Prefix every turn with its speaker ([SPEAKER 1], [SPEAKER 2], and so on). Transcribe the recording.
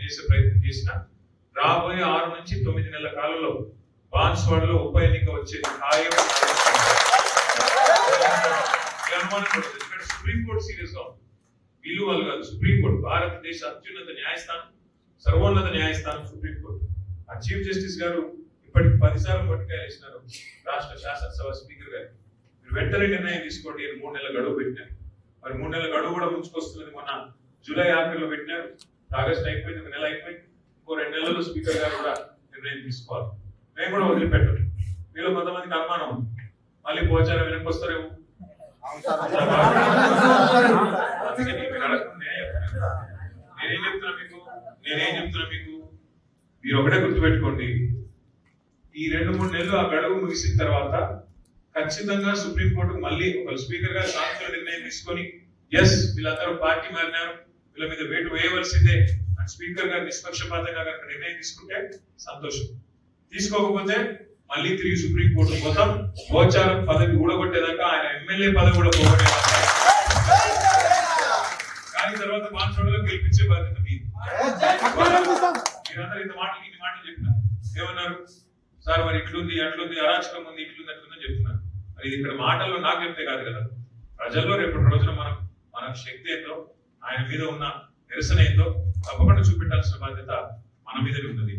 [SPEAKER 1] చేసే ప్రయత్నం చేసిన రాబోయే 6 నుంచి 9 నెలల కాలంలో బాన్స్వాడలో ఉప ఎన్నిక వచ్చేది ఖాయం. సుప్రీంకోర్టు సీరియస్ గా ఉంది. వీళ్ళు వాళ్ళు కాదు, సుప్రీంకోర్టు భారతదేశ అత్యున్నత న్యాయస్థానం, సర్వోన్నత న్యాయస్థానం సుప్రీంకోర్టు. ఆ చీఫ్ జస్టిస్ గారు ఇప్పటికి 10 సార్లు పట్టుకాయలు ఇచ్చినారు రాష్ట్ర శాసనసభ స్పీకర్ గారికి. మీరు వెంటనే నిర్ణయం తీసుకోండి. 3 నెలల గడువు పెట్టినారు. మరి 3 నెలల గడువు కూడా ముంచుకొస్తున్నది. మొన్న జూలై ఆఖరిలో పెట్టినారు, ఆగస్ట్ అయిపోయింది, 1 నెల అయిపోయింది. ఇంకో 2 నెలల్లో స్పీకర్ గారు కూడా నిర్ణయం తీసుకోవాలి. మేము కూడా వదిలిపెట్టరు. వీళ్ళు కొంతమందికి అనుమానం ఉంది, మళ్ళీ పోచారం వెనక్కి వస్తారేమో. నేనేం చెప్తున్నా మీకు మీరు ఒకటే గుర్తుపెట్టుకోండి, ఈ 2-3 నెలలు ఆ గడువు ముగిసిన తర్వాత ఖచ్చితంగా సుప్రీంకోర్టు మళ్ళీ ఒక స్పీకర్ గారు సానుకూల నిర్ణయం తీసుకొని ఎస్ వీళ్ళందరూ పార్టీ మారినారు, వీళ్ళ మీద వేటు వేయవలసిందే అని స్పీకర్ గారు నిష్పక్షపాతంగా కనుక నిర్ణయం తీసుకుంటే సంతోషం. తీసుకోకపోతే మళ్ళీ తిరిగి సుప్రీంకోర్టు పోతాం. పోచారం పదవి ఊడగొట్టేదాకా, ఆయన ఎమ్మెల్యే పదవి కూడా పోగొట్టేదాకా, కానీ తర్వాత బాన్స్వాడలో గెలిపించే బాధ్యత మీది. మీరందరూ ఇన్ని మాటలు చెప్పినారు. ఏమన్నారు సార్, మరి ఇట్లుంది అట్లుంది, అరాచకం ఉంది, ఇట్లుంది అట్లుందని చెప్తున్నారు. మరి ఇది ఇక్కడ మాటల్లో నాకు చెప్తే కాదు కదా, ప్రజల్లో రేపటి రోజున మన శక్తి ఏందో, ఆయన మీద ఉన్న నిరసన ఏందో తప్పకుండా చూపెట్టాల్సిన బాధ్యత మన మీదనే ఉన్నది.